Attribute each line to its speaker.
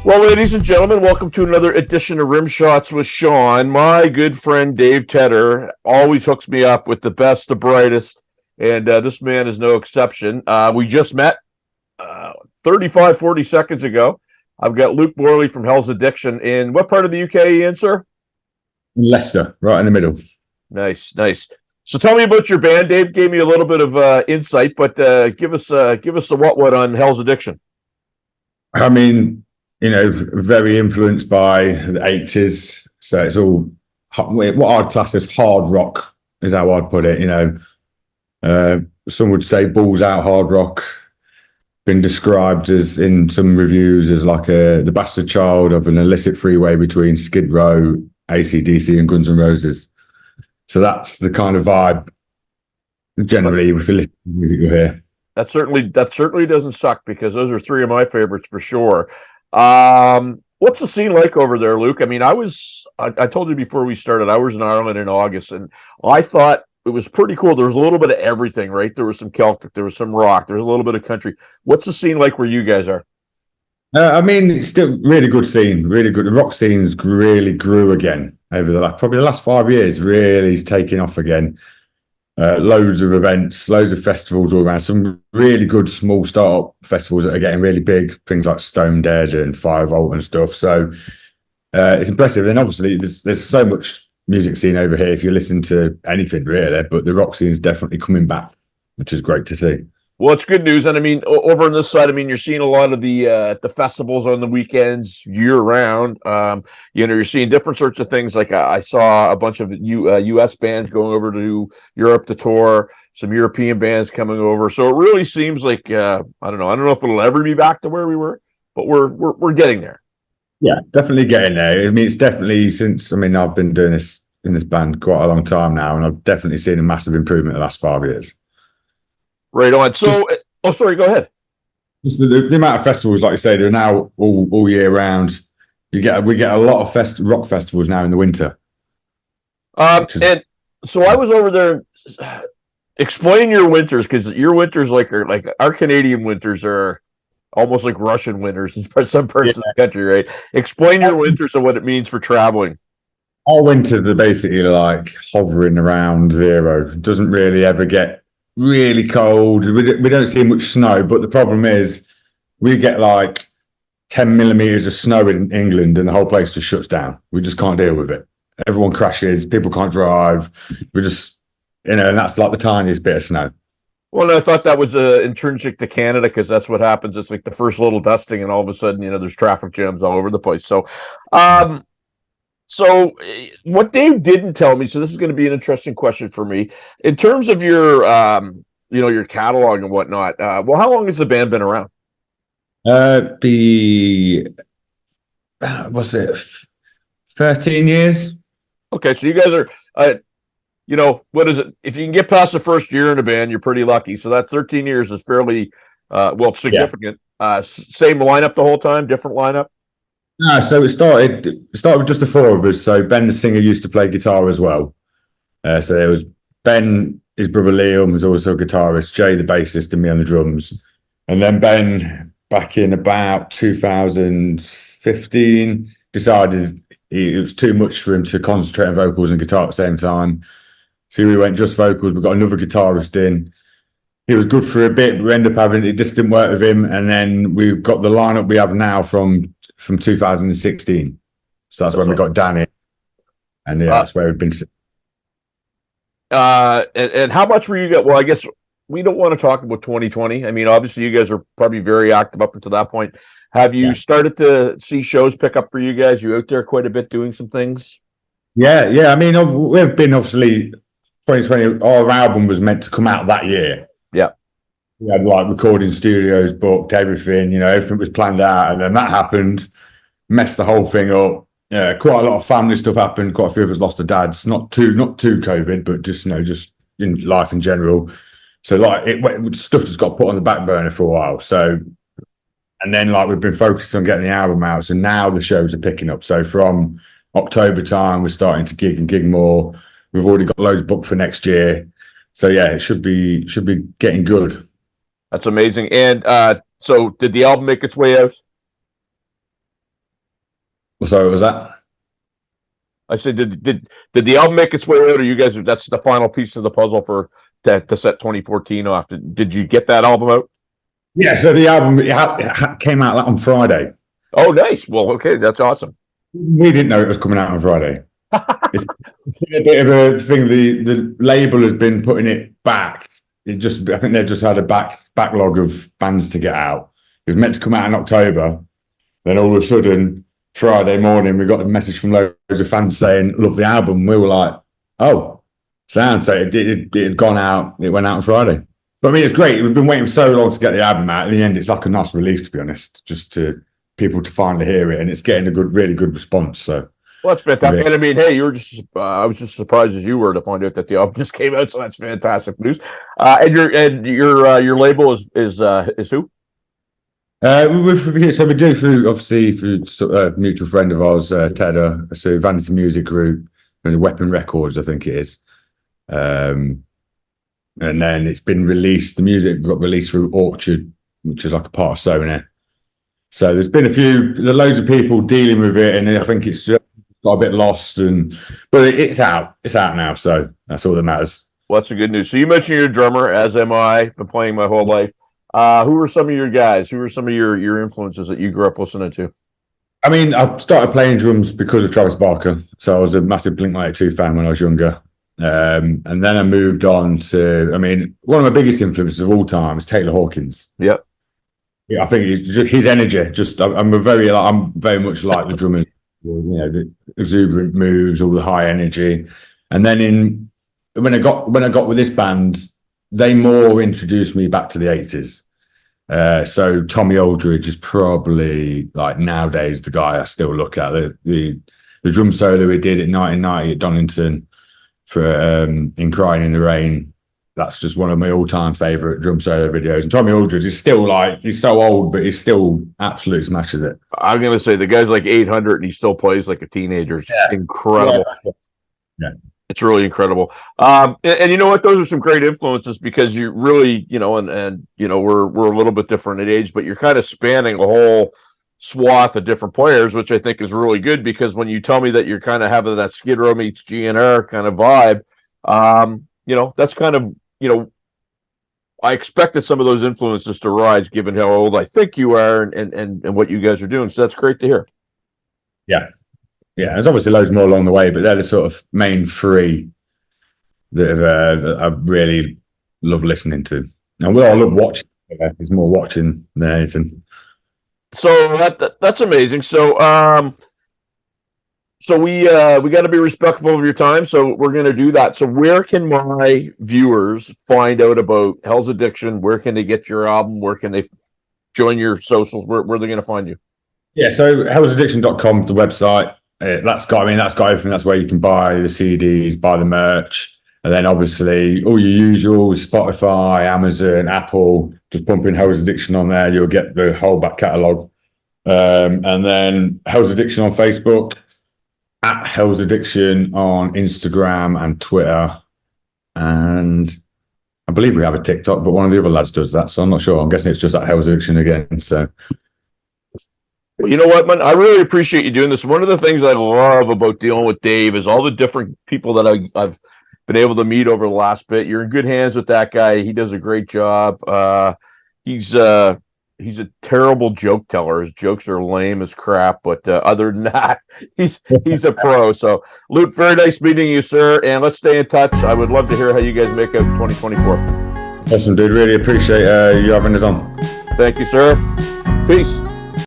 Speaker 1: Well, ladies and gentlemen, welcome to another edition of Rimshots with Sean. My good friend Dave Tedder always hooks me up with the best, the brightest, and this man is no exception. We just met 35, 40 seconds ago. I've got Luke Morley from Hell's Addiction. In what part of the UK are you in, sir?
Speaker 2: Leicester, right in the middle.
Speaker 1: Nice, nice. So tell me about your band. Dave gave me a little bit of insight, but give us the what on Hell's Addiction.
Speaker 2: I mean, very influenced by the 80s. So it's all what I'd class as hard rock, is how I'd put it. Some would say balls out hard rock. Been described as, in some reviews, as like the bastard child of an illicit freeway between Skid Row, AC/DC, and Guns N' Roses. So that's the kind of vibe generally if you listen to music you'll hear.
Speaker 1: That certainly doesn't suck, because those are three of my favorites for sure. What's the scene like over there, Luke? I mean, I told you before we started, I was in Ireland in August, and I thought it was pretty cool. There was a little bit of everything, right? There was some Celtic, there was some rock, there was a little bit of country. What's the scene like where you guys are?
Speaker 2: I mean, it's still really good scene, really good. The rock scene's really grew again over the last 5 years. Really taking off again. Loads of events, loads of festivals all around. Some really good small startup festivals that are getting really big. Things like Stone Dead and 5 Volt and stuff. So it's impressive. And obviously, there's so much music scene over here if you listen to anything really. But the rock scene is definitely coming back, which is great to see.
Speaker 1: Well, it's good news. And I mean, over on this side, I mean, you're seeing a lot of the festivals on the weekends year round. You're seeing different sorts of things. Like I saw a bunch of US bands going over to Europe to tour, some European bands coming over. So it really seems like, I don't know if it'll ever be back to where we were, but we're getting there.
Speaker 2: Yeah, definitely getting there. I mean, it's definitely I've been doing this in this band quite a long time now, and I've definitely seen a massive improvement in the last 5 years.
Speaker 1: Right on. So, sorry, go ahead.
Speaker 2: Just the amount of festivals, like you say, they're now all year round. We get a lot of rock festivals now in the winter.
Speaker 1: And so I was over there. Explain your winters, because your winters like our Canadian winters are almost like Russian winters in some parts of the country, right? Explain your winters and what it means for traveling.
Speaker 2: Our winters are basically like hovering around zero. It doesn't really ever get really cold. We don't see much snow, but the problem is we get like 10 millimeters of snow in England and the whole place just shuts down. We just can't deal with it. Everyone crashes, people can't drive. We just, and that's like the tiniest bit of snow. Well,
Speaker 1: I thought that was intrinsic to Canada, because that's what happens. It's like the first little dusting, and all of a sudden, there's traffic jams all over the place. So, So what Dave didn't tell me, so this is going to be an interesting question for me, in terms of your, your catalog and whatnot. Well, how long has the band been around?
Speaker 2: Was it 13 years?
Speaker 1: Okay, so you guys are, what is it? If you can get past the first year in a band, you're pretty lucky. So that 13 years is fairly, significant. Yeah. Same lineup the whole time, different lineup?
Speaker 2: No, so it started with just the four of us. So Ben, the singer, used to play guitar as well. So there was Ben, his brother Liam was also a guitarist, Jay the bassist, and me on the drums. And then Ben, back in about 2015, decided it was too much for him to concentrate on vocals and guitar at the same time. So we went just vocals. We got another guitarist in. It was good for a bit, but we ended up having, it just didn't work with him. And then we've got the lineup we have now from 2016. So that's when we got Danny. And that's where we've been.
Speaker 1: And how much were you got? Well, I guess we don't want to talk about 2020. I mean, obviously you guys are probably very active up until that point. Have you started to see shows pick up for you guys? You out there quite a bit doing some things?
Speaker 2: Yeah. I mean, we've been obviously 2020, our album was meant to come out that year.
Speaker 1: Yeah.
Speaker 2: We had like recording studios booked, everything, everything was planned out. And then that happened, messed the whole thing up. Quite a lot of family stuff happened. Quite a few of us lost their dads, not too COVID, but just in life in general. So stuff just got put on the back burner for a while. So, and then we've been focused on getting the album out. So now the shows are picking up. So from October time, we're starting to gig more. We've already got loads booked for next year. So yeah, it should be getting good.
Speaker 1: That's amazing. And so did the album make its way out?
Speaker 2: So was that?
Speaker 1: I said, did the album make its way out, or you guys? That's the final piece of the puzzle for to set 2014 off. Did you get that album out?
Speaker 2: Yeah. So the album came out on Friday.
Speaker 1: Oh, nice. Well, okay, that's awesome.
Speaker 2: We didn't know it was coming out on Friday. It's been a bit of a thing. The label has been putting it back. I think they've just had a backlog of bands to get out. It was meant to come out in October. Then all of a sudden, Friday morning, we got a message from loads of fans saying, "Love the album." We were like, "Oh, sound." So it had gone out. It went out on Friday. But I mean, it's great. We've been waiting so long to get the album out. At the end, it's like a nice relief, to be honest, just to people to finally hear it, and it's getting a really good response. So,
Speaker 1: well, that's fantastic. And I mean, hey, I was just surprised as you were to find out that the album just came out. So that's fantastic news. And your label is who?
Speaker 2: So we do through a mutual friend of ours, Ted, so Vanity Music Group and Weapon Records, I think it is. And then it's been released. The music got released through Orchard, which is like a part of Sony. So there's been loads of people dealing with it, and I think it's just got a bit lost. But it's out. It's out now, so that's all that matters.
Speaker 1: Well, that's the good news. So you mentioned you're a drummer, as am I. Been playing my whole life. Who are some of your guys? Who are some of your influences that you grew up listening to?
Speaker 2: I mean, I started playing drums because of Travis Barker. So I was a massive Blink-182 fan when I was younger. And then I moved on to, I mean, one of my biggest influences of all time is Taylor Hawkins.
Speaker 1: Yep.
Speaker 2: Yeah, I think his energy. I'm very much like the drummers. The exuberant moves, all the high energy. And then when I got with this band, they more introduced me back to the 80s. So Tommy Aldridge is probably like nowadays the guy I still look at. The drum solo he did at 1990 at Donington for in Crying in the Rain. That's just one of my all-time favorite drum solo videos. And Tommy Aldridge is still he's so old, but he's still absolutely smashes it.
Speaker 1: I'm gonna say the guy's like 800 and he still plays like a teenager. It's incredible.
Speaker 2: Yeah.
Speaker 1: It's really incredible. And you know what? Those are some great influences because you really, and we're a little bit different in age, but you're kind of spanning a whole swath of different players, which I think is really good because when you tell me that you're kind of having that Skid Row meets GNR kind of vibe, that's kind of, I expected some of those influences to rise given how old I think you are and what you guys are doing. So that's great to hear.
Speaker 2: Yeah. Yeah, there's obviously loads more along the way, but they're the sort of main three that I really love listening to. And I love watching. It's more watching than anything.
Speaker 1: So that's amazing. So we got to be respectful of your time. So we're going to do that. So where can my viewers find out about Hell's Addiction? Where can they get your album? Where can they join your socials? Where are they going to find you?
Speaker 2: Yeah, so hellsaddiction.com, the website. That's got everything. That's where you can buy the CDs, buy the merch, and then obviously all your usuals: Spotify, Amazon, Apple. Just pump in Hell's Addiction on there, you'll get the whole back catalogue. And then Hell's Addiction on Facebook, at Hell's Addiction on Instagram and Twitter, and I believe we have a TikTok, but one of the other lads does that, so I'm not sure. I'm guessing it's just at Hell's Addiction again. So.
Speaker 1: Well, you know what, man? I really appreciate you doing this. One of the things I love about dealing with Dave is all the different people that I've been able to meet over the last bit. You're in good hands with that guy. He does a great job. He's a terrible joke teller. His jokes are lame as crap, but other than that, he's a pro. So, Luke, very nice meeting you, sir. And let's stay in touch. I would love to hear how you guys make out 2024.
Speaker 2: Awesome, dude. Really appreciate you having us on.
Speaker 1: Thank you, sir. Peace.